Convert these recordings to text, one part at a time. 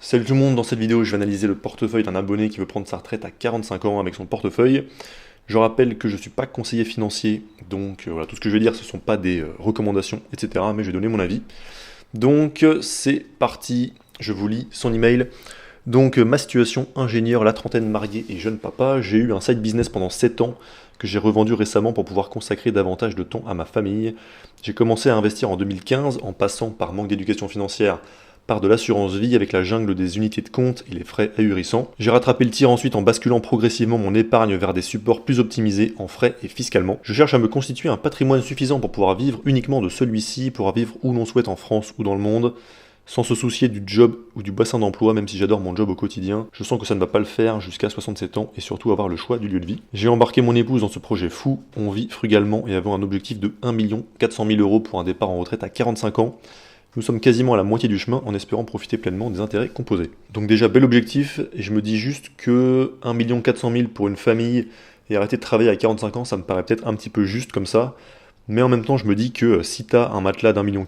Salut tout le monde, dans cette vidéo je vais analyser le portefeuille d'un abonné qui veut prendre sa retraite à 45 ans avec son portefeuille. Je rappelle que je ne suis pas conseiller financier, donc voilà, tout ce que je vais dire ce ne sont pas des recommandations, etc. Mais je vais donner mon avis. Donc c'est parti, je vous lis son email. Donc ma situation, ingénieur, la trentaine, marié et jeune papa, j'ai eu un side business pendant 7 ans que j'ai revendu récemment pour pouvoir consacrer davantage de temps à ma famille. J'ai commencé à investir en 2015 en passant par manque d'éducation financière par de l'assurance vie avec la jungle des unités de compte et les frais ahurissants. J'ai rattrapé le tir ensuite en basculant progressivement mon épargne vers des supports plus optimisés en frais et fiscalement. Je cherche à me constituer un patrimoine suffisant pour pouvoir vivre uniquement de celui-ci, pouvoir vivre où l'on souhaite en France ou dans le monde, sans se soucier du job ou du bassin d'emploi, même si j'adore mon job au quotidien. Je sens que ça ne va pas le faire jusqu'à 67 ans et surtout avoir le choix du lieu de vie. J'ai embarqué mon épouse dans ce projet fou, on vit frugalement et avons un objectif de 1 400 000 € pour un départ en retraite à 45 ans. Nous sommes quasiment à la moitié du chemin en espérant profiter pleinement des intérêts composés. Donc déjà, bel objectif, et je me dis juste que 1 400 000 pour une famille et arrêter de travailler à 45 ans, ça me paraît peut-être un petit peu juste comme ça, mais en même temps, je me dis que si tu as un matelas d'1,4 million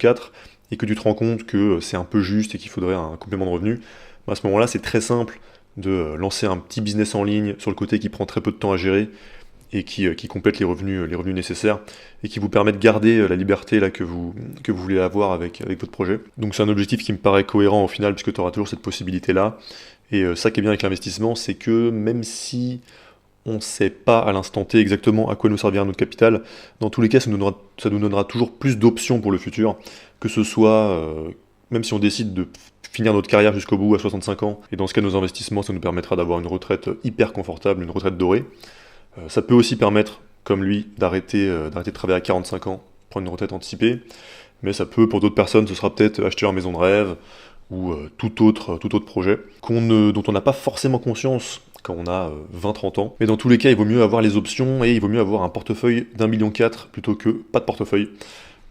et que tu te rends compte que c'est un peu juste et qu'il faudrait un complément de revenu, à ce moment-là, c'est très simple de lancer un petit business en ligne sur le côté qui prend très peu de temps à gérer et qui complète les revenus nécessaires et qui vous permet de garder la liberté là, que vous voulez avoir avec votre projet. Donc c'est un objectif qui me paraît cohérent au final puisque tu auras toujours cette possibilité-là. Et ça qui est bien avec l'investissement, c'est que même si on ne sait pas à l'instant T exactement à quoi nous servira notre capital, dans tous les cas ça nous donnera toujours plus d'options pour le futur, que ce soit, même si on décide de finir notre carrière jusqu'au bout à 65 ans, et dans ce cas nos investissements ça nous permettra d'avoir une retraite hyper confortable, une retraite dorée. Ça peut aussi permettre, comme lui, d'arrêter de travailler à 45 ans, prendre une retraite anticipée, mais ça peut, pour d'autres personnes, ce sera peut-être acheter leur maison de rêve, ou tout autre projet, dont on n'a pas forcément conscience quand on a 20-30 ans. Mais dans tous les cas, il vaut mieux avoir les options, et il vaut mieux avoir un portefeuille d'1,4 million plutôt que pas de portefeuille.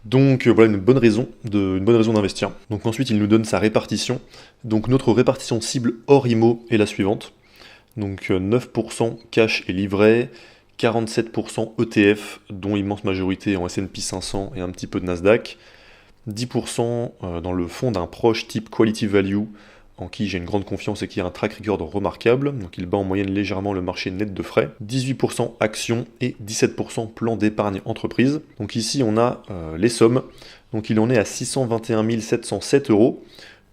Donc voilà une bonne raison d'investir. Donc ensuite, il nous donne sa répartition. Donc notre répartition cible hors IMO est la suivante. Donc 9% cash et livret, 47% ETF, dont immense majorité en S&P 500 et un petit peu de Nasdaq, 10% dans le fonds d'un proche type Quality Value, en qui j'ai une grande confiance et qui a un track record remarquable, donc il bat en moyenne légèrement le marché net de frais, 18% actions et 17% plan d'épargne entreprise. Donc ici on a les sommes, donc il en est à 621 707 €.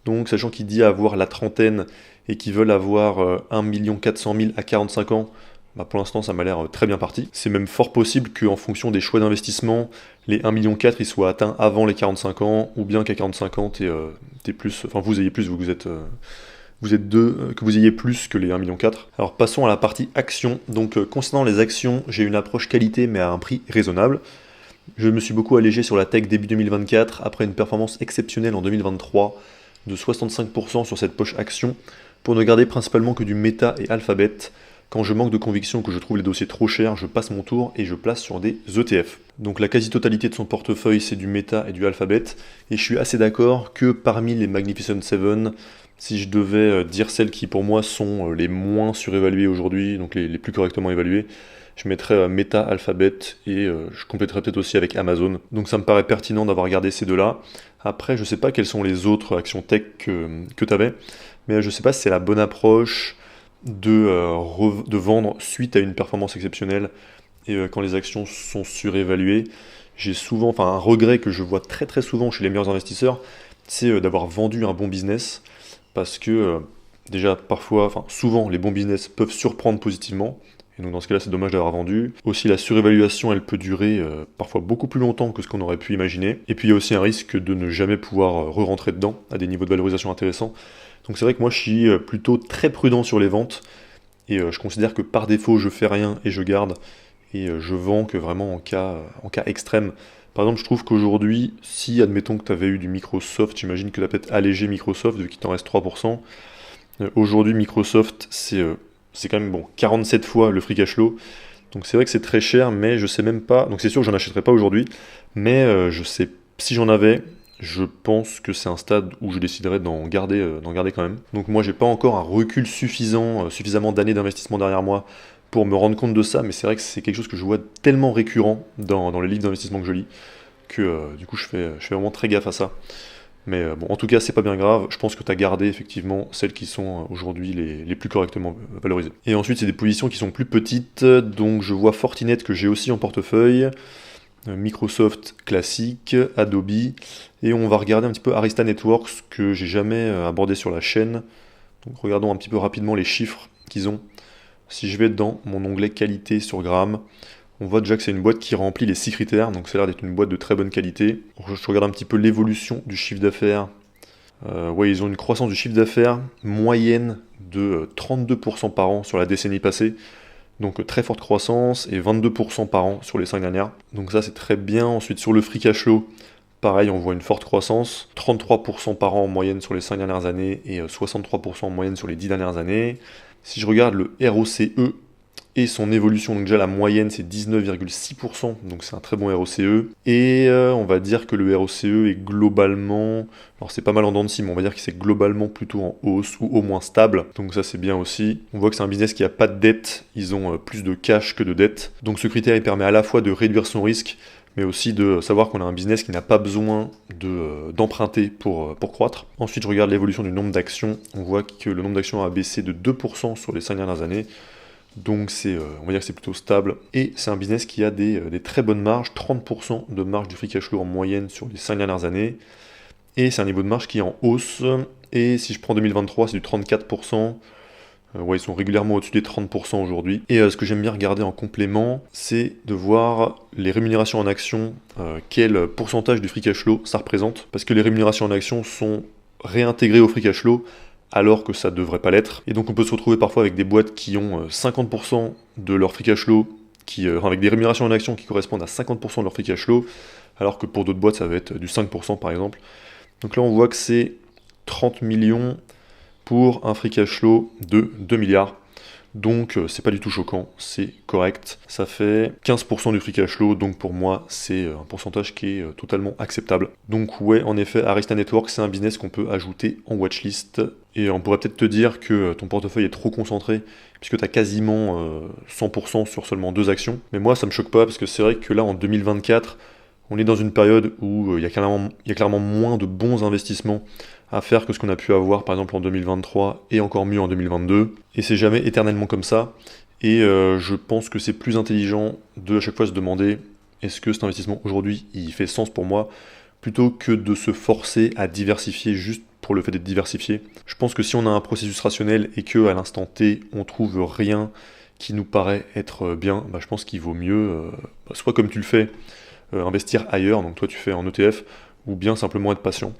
Donc, sachant qu'il dit avoir la trentaine et qu'ils veulent avoir 1 400 000 à 45 ans, bah pour l'instant ça m'a l'air très bien parti. C'est même fort possible qu'en fonction des choix d'investissement, les 1,4 million ils soient atteints avant les 45 ans, ou bien qu'à 45 ans t'es plus, enfin vous ayez plus, vous êtes deux, que vous ayez plus que les 1,4 million. Alors passons à la partie actions. Donc concernant les actions, j'ai une approche qualité mais à un prix raisonnable. Je me suis beaucoup allégé sur la tech début 2024, après une performance exceptionnelle en 2023, de 65% sur cette poche action, pour ne garder principalement que du Meta et Alphabet. Quand je manque de conviction, que je trouve les dossiers trop chers, je passe mon tour et je place sur des ETF. Donc la quasi-totalité de son portefeuille, c'est du Meta et du Alphabet, et je suis assez d'accord que parmi les Magnificent Seven, si je devais dire celles qui pour moi sont les moins surévaluées aujourd'hui, donc les plus correctement évaluées, je mettrais Meta, Alphabet et je compléterais peut-être aussi avec Amazon. Donc ça me paraît pertinent d'avoir gardé ces deux-là. Après, je sais pas quelles sont les autres actions tech que tu avais, mais je sais pas si c'est la bonne approche de vendre suite à une performance exceptionnelle et quand les actions sont surévaluées. J'ai souvent, enfin un regret que je vois très très souvent chez les meilleurs investisseurs, c'est d'avoir vendu un bon business, parce que déjà parfois, enfin souvent les bons business peuvent surprendre positivement, et donc dans ce cas-là c'est dommage d'avoir vendu. Aussi la surévaluation elle peut durer parfois beaucoup plus longtemps que ce qu'on aurait pu imaginer, et puis il y a aussi un risque de ne jamais pouvoir re-rentrer dedans à des niveaux de valorisation intéressants. Donc c'est vrai que moi je suis plutôt très prudent sur les ventes, et je considère que par défaut je fais rien et je garde, et je vends que vraiment en cas extrême. Par exemple, je trouve qu'aujourd'hui, si admettons que tu avais eu du Microsoft, j'imagine que tu as peut-être allégé Microsoft vu qu'il t'en reste 3%. Aujourd'hui Microsoft c'est quand même bon 47 fois le free cash flow, donc c'est vrai que c'est très cher, mais je sais même pas, donc c'est sûr que j'en achèterai pas aujourd'hui, mais je sais, si j'en avais, je pense que c'est un stade où je déciderais d'en garder quand même. Donc moi j'ai pas encore un recul suffisamment d'années d'investissement derrière moi pour me rendre compte de ça, mais c'est vrai que c'est quelque chose que je vois tellement récurrent dans les livres d'investissement que je lis, que du coup je fais vraiment très gaffe à ça. Mais bon, en tout cas, c'est pas bien grave. Je pense que tu as gardé effectivement celles qui sont aujourd'hui les plus correctement valorisées. Et ensuite, c'est des positions qui sont plus petites. Donc, je vois Fortinet que j'ai aussi en portefeuille, Microsoft classique, Adobe. Et on va regarder un petit peu Arista Networks que j'ai jamais abordé sur la chaîne. Donc, regardons un petit peu rapidement les chiffres qu'ils ont. Si je vais dans mon onglet qualité sur Gram, on voit déjà que c'est une boîte qui remplit les 6 critères, donc ça a l'air d'être une boîte de très bonne qualité. Je regarde un petit peu l'évolution du chiffre d'affaires. Ouais, ils ont une croissance du chiffre d'affaires moyenne de 32% par an sur la décennie passée. Donc très forte croissance et 22% par an sur les 5 dernières. Donc ça c'est très bien. Ensuite sur le free cash flow, pareil on voit une forte croissance. 33% par an en moyenne sur les 5 dernières années et 63% en moyenne sur les 10 dernières années. Si je regarde le ROCE, et son évolution, donc déjà la moyenne c'est 19,6%, donc c'est un très bon ROCE, et on va dire que le ROCE est globalement, alors c'est pas mal en dents de scie, mais on va dire que c'est globalement plutôt en hausse, ou au moins stable, donc ça c'est bien aussi. On voit que c'est un business qui a pas de dette, ils ont plus de cash que de dette, donc ce critère il permet à la fois de réduire son risque, mais aussi de savoir qu'on a un business qui n'a pas besoin d'emprunter pour croître. Ensuite je regarde l'évolution du nombre d'actions, on voit que le nombre d'actions a baissé de 2% sur les 5 dernières années, donc on va dire que c'est plutôt stable. Et c'est un business qui a des très bonnes marges, 30% de marge du free cash flow en moyenne sur les 5 dernières années. Et c'est un niveau de marge qui est en hausse. Et si je prends 2023, c'est du 34%. Ouais, ils sont régulièrement au-dessus des 30% aujourd'hui. Et ce que j'aime bien regarder en complément, c'est de voir les rémunérations en actions, quel pourcentage du free cash flow ça représente. Parce que les rémunérations en actions sont réintégrées au free cash flow, alors que ça devrait pas l'être. Et donc on peut se retrouver parfois avec des boîtes qui ont 50% de leur free cash flow, avec des rémunérations en action qui correspondent à 50% de leur free cash flow, alors que pour d'autres boîtes ça va être du 5% par exemple. Donc là on voit que c'est 30 millions pour un free cash flow de 2 milliards. Donc c'est pas du tout choquant, c'est correct. Ça fait 15% du free cash flow, donc pour moi c'est un pourcentage qui est totalement acceptable. Donc ouais, en effet, Arista Networks c'est un business qu'on peut ajouter en watchlist. Et on pourrait peut-être te dire que ton portefeuille est trop concentré, puisque tu as quasiment 100% sur seulement 2 actions. Mais moi ça me choque pas, parce que c'est vrai que là en 2024, on est dans une période où il y a clairement moins de bons investissements à faire que ce qu'on a pu avoir par exemple en 2023 et encore mieux en 2022. Et c'est jamais éternellement comme ça. Et je pense que c'est plus intelligent de à chaque fois se demander est-ce que cet investissement aujourd'hui il fait sens pour moi, plutôt que de se forcer à diversifier juste pour le fait d'être diversifié. Je pense que si on a un processus rationnel et que à l'instant T on trouve rien qui nous paraît être bien, je pense qu'il vaut mieux, soit comme tu le fais, investir ailleurs, donc toi tu fais en ETF, ou bien simplement être patient.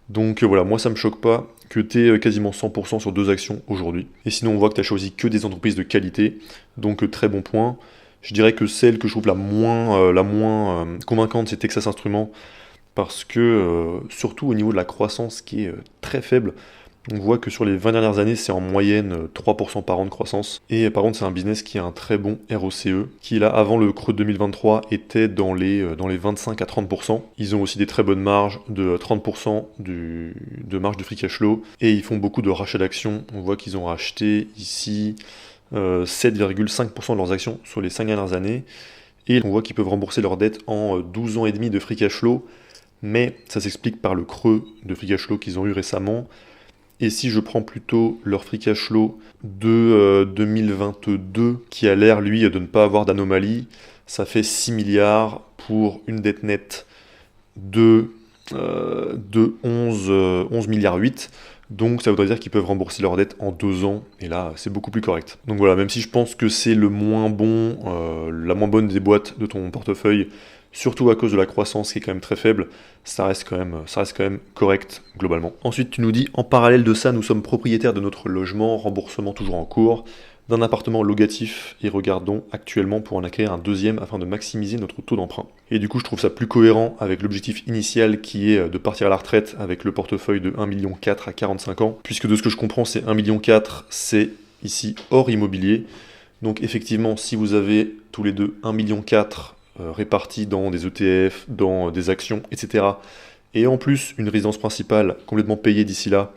Donc voilà, moi ça me choque pas que tu aies quasiment 100% sur 2 actions aujourd'hui. Et sinon on voit que tu as choisi que des entreprises de qualité, donc très bon point. Je dirais que celle que je trouve la moins convaincante, c'est Texas Instruments, parce que surtout au niveau de la croissance qui est très faible, on voit que sur les 20 dernières années, c'est en moyenne 3% par an de croissance. Et par contre, c'est un business qui a un très bon ROCE, qui là, avant le creux de 2023, était dans les 25 à 30%. Ils ont aussi des très bonnes marges, de 30% de marge de free cash flow. Et ils font beaucoup de rachats d'actions. On voit qu'ils ont racheté ici 7,5% de leurs actions sur les 5 dernières années. Et on voit qu'ils peuvent rembourser leurs dettes en 12 ans et demi de free cash flow. Mais ça s'explique par le creux de free cash flow qu'ils ont eu récemment. Et si je prends plutôt leur free cash flow de 2022, qui a l'air, lui, de ne pas avoir d'anomalie, ça fait 6 milliards pour une dette nette de 11 milliards 8. Donc ça voudrait dire qu'ils peuvent rembourser leur dette en 2 ans, et là c'est beaucoup plus correct. Donc voilà, même si je pense que c'est la moins bonne des boîtes de ton portefeuille, surtout à cause de la croissance qui est quand même très faible, ça reste quand même correct globalement. Ensuite tu nous dis, en parallèle de ça, nous sommes propriétaires de notre logement, remboursement toujours en cours, d'un appartement locatif et regardons actuellement pour en acquérir un deuxième afin de maximiser notre taux d'emprunt. Et du coup je trouve ça plus cohérent avec l'objectif initial qui est de partir à la retraite avec le portefeuille de 1,4 million à 45 ans, puisque de ce que je comprends c'est 1,4 million, c'est ici hors immobilier. Donc effectivement si vous avez tous les deux 1,4 million répartis dans des ETF, dans des actions, etc. Et en plus une résidence principale complètement payée d'ici là,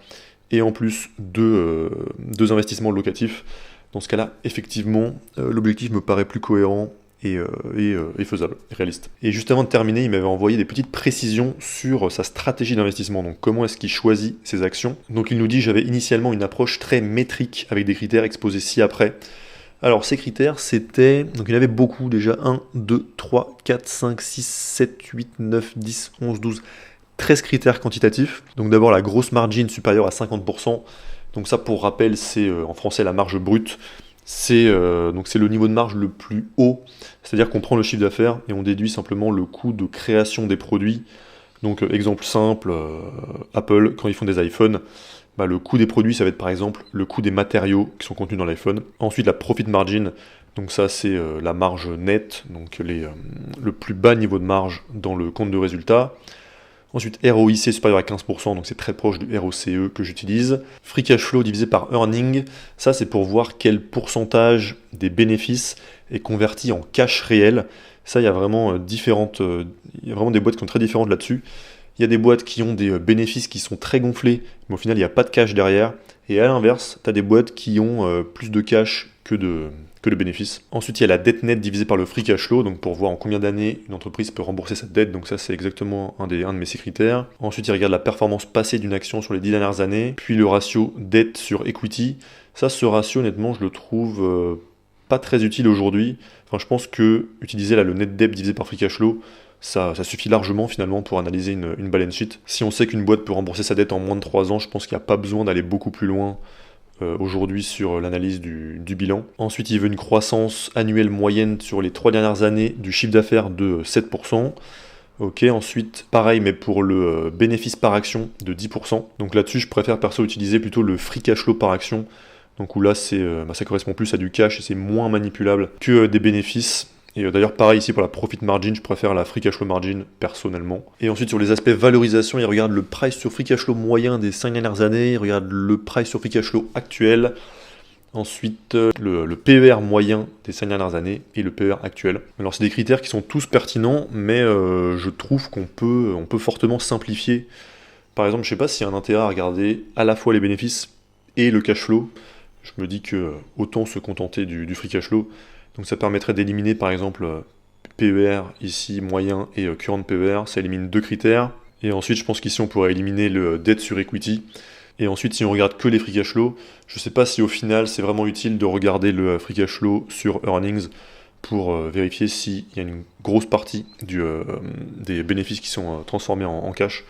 et en plus deux investissements locatifs, dans ce cas-là, effectivement, l'objectif me paraît plus cohérent est faisable, réaliste. Et juste avant de terminer, il m'avait envoyé des petites précisions sur sa stratégie d'investissement, donc comment est-ce qu'il choisit ses actions. Donc il nous dit: j'avais initialement une approche très métrique avec des critères exposés ci-après. Alors ces critères, c'était, donc il y en avait beaucoup déjà, 1, 2, 3, 4, 5, 6, 7, 8, 9, 10, 11, 12, 13 critères quantitatifs. Donc d'abord la grosse margin supérieure à 50%, donc ça pour rappel c'est en français la marge brute, c'est le niveau de marge le plus haut, c'est-à-dire qu'on prend le chiffre d'affaires et on déduit simplement le coût de création des produits. Donc exemple simple, Apple quand ils font des iPhones, le coût des produits, ça va être par exemple le coût des matériaux qui sont contenus dans l'iPhone. Ensuite, la profit margin, donc ça c'est la marge nette, donc le plus bas niveau de marge dans le compte de résultat. Ensuite, ROIC supérieur à 15%, donc c'est très proche du ROCE que j'utilise. Free cash flow divisé par earning, ça c'est pour voir quel pourcentage des bénéfices est converti en cash réel. Ça, il y a vraiment des boîtes qui sont très différentes là-dessus. Il y a des boîtes qui ont des bénéfices qui sont très gonflés, mais au final, il n'y a pas de cash derrière. Et à l'inverse, tu as des boîtes qui ont plus de cash que de bénéfices. Ensuite, il y a la dette nette divisée par le free cash flow, donc pour voir en combien d'années une entreprise peut rembourser sa dette. Donc ça, c'est exactement un de mes 6 critères. Ensuite, il regarde la performance passée d'une action sur les 10 dernières années, puis le ratio dette sur equity. Ça, ce ratio, honnêtement, je le trouve pas très utile aujourd'hui. Enfin, je pense que utiliser là, le net debt divisé par free cash flow, ça suffit largement finalement pour analyser une balance sheet. Si on sait qu'une boîte peut rembourser sa dette en moins de 3 ans, je pense qu'il n'y a pas besoin d'aller beaucoup plus loin aujourd'hui sur l'analyse du bilan. Ensuite, il veut une croissance annuelle moyenne sur les 3 dernières années du chiffre d'affaires de 7%. Ok, ensuite, pareil, mais pour le bénéfice par action de 10%. Donc là-dessus, je préfère perso utiliser plutôt le free cash flow par action. Donc où là, ça correspond plus à du cash et c'est moins manipulable que des bénéfices. Et d'ailleurs, pareil ici pour la profit margin, je préfère la free cash flow margin personnellement. Et ensuite, sur les aspects valorisation, il regarde le price sur free cash flow moyen des 5 dernières années, il regarde le price sur free cash flow actuel, ensuite le PER moyen des 5 dernières années et le PER actuel. Alors, c'est des critères qui sont tous pertinents, mais je trouve qu'on peut fortement simplifier. Par exemple, je sais pas s'il y a un intérêt à regarder à la fois les bénéfices et le cash flow. Je me dis que autant se contenter du free cash flow. Donc ça permettrait d'éliminer par exemple PER ici moyen et current PER, ça élimine 2 critères. Et ensuite je pense qu'ici on pourrait éliminer le debt sur equity. Et ensuite si on regarde que les free cash flow, je ne sais pas si au final c'est vraiment utile de regarder le free cash flow sur earnings pour vérifier s'il y a une grosse partie des bénéfices qui sont transformés en cash.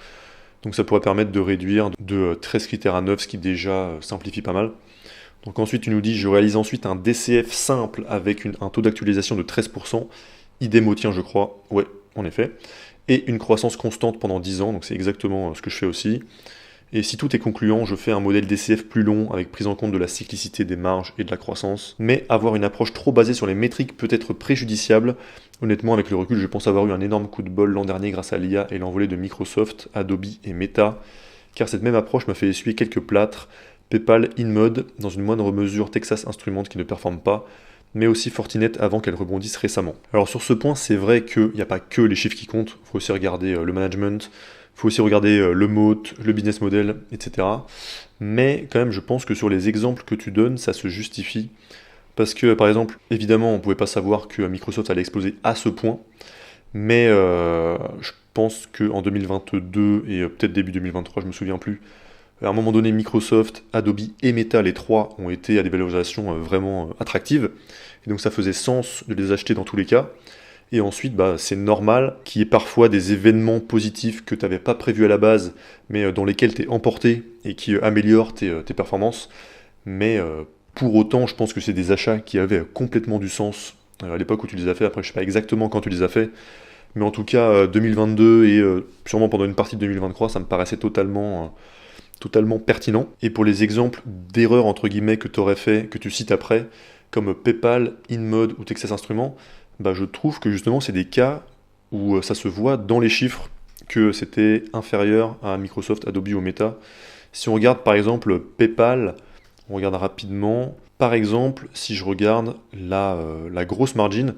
Donc ça pourrait permettre de réduire de 13 critères à 9, ce qui déjà simplifie pas mal. Donc ensuite, tu nous dis, je réalise ensuite un DCF simple avec un taux d'actualisation de 13%, idem au tien, je crois, ouais, en effet, et une croissance constante pendant 10 ans, donc c'est exactement ce que je fais aussi. Et si tout est concluant, je fais un modèle DCF plus long avec prise en compte de la cyclicité des marges et de la croissance. Mais avoir une approche trop basée sur les métriques peut être préjudiciable. Honnêtement, avec le recul, je pense avoir eu un énorme coup de bol l'an dernier grâce à l'IA et l'envolée de Microsoft, Adobe et Meta, car cette même approche m'a fait essuyer quelques plâtres. PayPal, InMode, dans une moindre mesure Texas Instruments qui ne performe pas, mais aussi Fortinet avant qu'elle rebondisse récemment. Alors sur ce point, c'est vrai qu'il n'y a pas que les chiffres qui comptent, il faut aussi regarder le management, il faut aussi regarder le moat, le business model, etc. Mais quand même, je pense que sur les exemples que tu donnes, ça se justifie. Parce que, par exemple, évidemment, on ne pouvait pas savoir que Microsoft allait exploser à ce point, mais je pense qu'en 2022 et peut-être début 2023, je ne me souviens plus, à un moment donné, Microsoft, Adobe et Meta, les trois, ont été à des valorisations vraiment attractives. Et donc ça faisait sens de les acheter dans tous les cas. Et ensuite, c'est normal qu'il y ait parfois des événements positifs que tu n'avais pas prévus à la base, mais dans lesquels tu es emporté et qui améliorent tes performances. Mais pour autant, je pense que c'est des achats qui avaient complètement du sens à l'époque où tu les as fait. Après, je ne sais pas exactement quand tu les as fait. Mais en tout cas, 2022 et sûrement pendant une partie de 2023, ça me paraissait totalement pertinent. Et pour les exemples d'erreurs entre guillemets que tu aurais fait, que tu cites après, comme PayPal, InMode ou Texas Instruments, je trouve que justement c'est des cas où ça se voit dans les chiffres que c'était inférieur à Microsoft, Adobe ou Meta. Si on regarde par exemple PayPal, on regarde rapidement, par exemple si je regarde la grosse margin,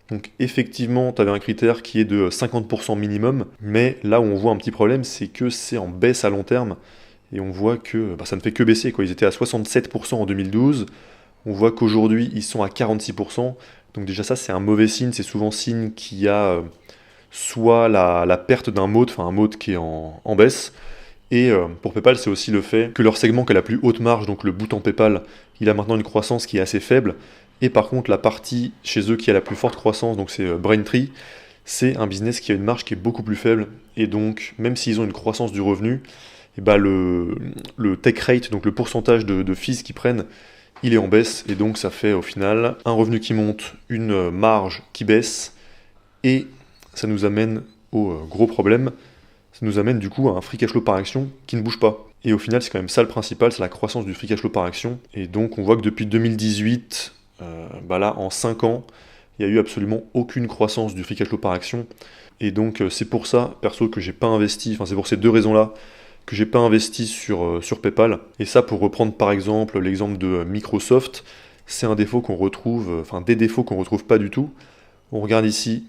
donc effectivement, tu avais un critère qui est de 50% minimum, mais là où on voit un petit problème, c'est que c'est en baisse à long terme, et on voit que ça ne fait que baisser, quoi. Ils étaient à 67% en 2012, on voit qu'aujourd'hui ils sont à 46%, Donc déjà ça c'est un mauvais signe, c'est souvent signe qu'il y a soit la perte d'un mode, enfin un mode qui est en baisse, et pour PayPal c'est aussi le fait que leur segment qui a la plus haute marge, donc le bouton PayPal, il a maintenant une croissance qui est assez faible, et par contre la partie chez eux qui a la plus forte croissance, donc c'est Braintree, c'est un business qui a une marge qui est beaucoup plus faible, et donc même s'ils ont une croissance du revenu, et bah le take rate, donc le pourcentage de fees qu'ils prennent, il est en baisse, et donc ça fait au final un revenu qui monte, une marge qui baisse, et ça nous amène au gros problème, ça nous amène du coup à un free cash flow par action qui ne bouge pas. Et au final, c'est quand même ça le principal, c'est la croissance du free cash flow par action. Et donc on voit que depuis 2018, là en 5 ans, il n'y a eu absolument aucune croissance du free cash flow par action. Et donc c'est pour ça, perso, que j'ai pas investi, enfin c'est pour ces deux raisons-là, que j'ai pas investi sur PayPal. Et ça, pour reprendre par exemple l'exemple de Microsoft, c'est un défaut qu'on retrouve, enfin des défauts qu'on retrouve pas du tout. On regarde ici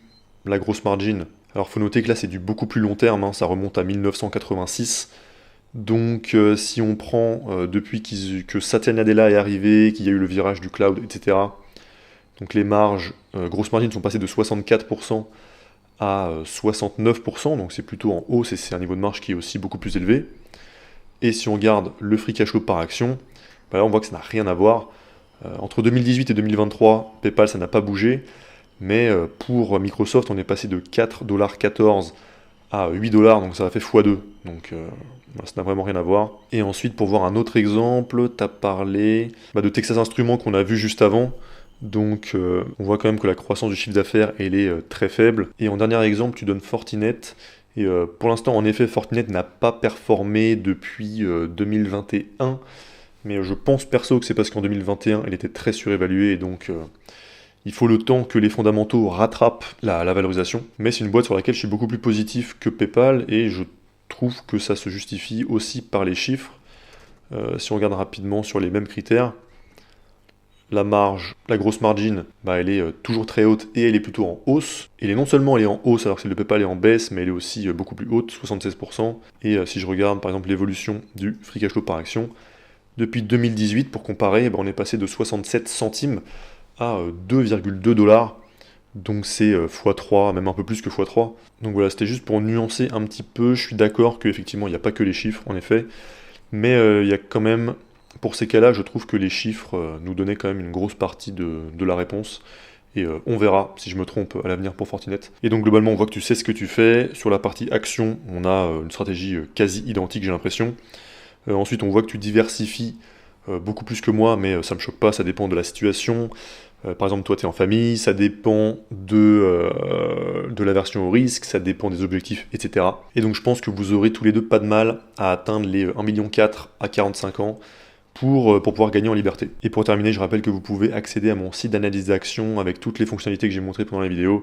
la grosse margin. Alors faut noter que là c'est du beaucoup plus long terme, hein, ça remonte à 1986. Donc si on prend depuis que Satya Nadella est arrivé, qu'il y a eu le virage du cloud, etc. Donc les marges, grosses margines sont passées de 64% à 69%, donc c'est plutôt en hausse et c'est un niveau de marge qui est aussi beaucoup plus élevé. Et si on regarde le free cash flow par action, là on voit que ça n'a rien à voir. Entre 2018 et 2023, PayPal ça n'a pas bougé, mais pour Microsoft on est passé de 4,14$ à 8$, donc ça a fait x2, donc ça n'a vraiment rien à voir. Et ensuite pour voir un autre exemple, tu as parlé de Texas Instruments qu'on a vu juste avant. Donc on voit quand même que la croissance du chiffre d'affaires elle est très faible. Et en dernier exemple, tu donnes Fortinet. Et pour l'instant, en effet, Fortinet n'a pas performé depuis 2021. Mais je pense perso que c'est parce qu'en 2021, elle était très surévaluée. Et donc il faut le temps que les fondamentaux rattrapent la valorisation. Mais c'est une boîte sur laquelle je suis beaucoup plus positif que PayPal. Et je trouve que ça se justifie aussi par les chiffres. Si on regarde rapidement sur les mêmes critères, la marge, la grosse margin, elle est toujours très haute et elle est plutôt en hausse. Et non seulement elle est en hausse alors que celle de PayPal est en baisse, mais elle est aussi beaucoup plus haute, 76%. Et si je regarde par exemple l'évolution du free cash flow par action, depuis 2018, pour comparer, on est passé de 67 centimes à 2,2$. Donc c'est x3, même un peu plus que x3. Donc voilà, c'était juste pour nuancer un petit peu. Je suis d'accord qu'effectivement, il n'y a pas que les chiffres, en effet. Mais il y a quand même... Pour ces cas-là, je trouve que les chiffres nous donnaient quand même une grosse partie de la réponse. Et on verra si je me trompe à l'avenir pour Fortinet. Et donc globalement, on voit que tu sais ce que tu fais. Sur la partie action, on a une stratégie quasi identique, j'ai l'impression. Ensuite, on voit que tu diversifies beaucoup plus que moi, mais ça me choque pas, ça dépend de la situation. Par exemple, toi, tu es en famille, ça dépend de l'aversion au risque, ça dépend des objectifs, etc. Et donc je pense que vous aurez tous les deux pas de mal à atteindre les 1,4 million à 45 ans. Pour pouvoir gagner en liberté. Et pour terminer, je rappelle que vous pouvez accéder à mon site d'analyse d'action avec toutes les fonctionnalités que j'ai montrées pendant la vidéo,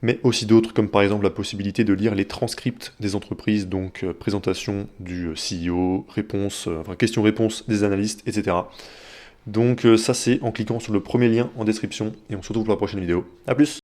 mais aussi d'autres comme par exemple la possibilité de lire les transcripts des entreprises, donc présentation du CEO, questions-réponses des analystes, etc. Donc ça c'est en cliquant sur le premier lien en description et on se retrouve pour la prochaine vidéo. A plus!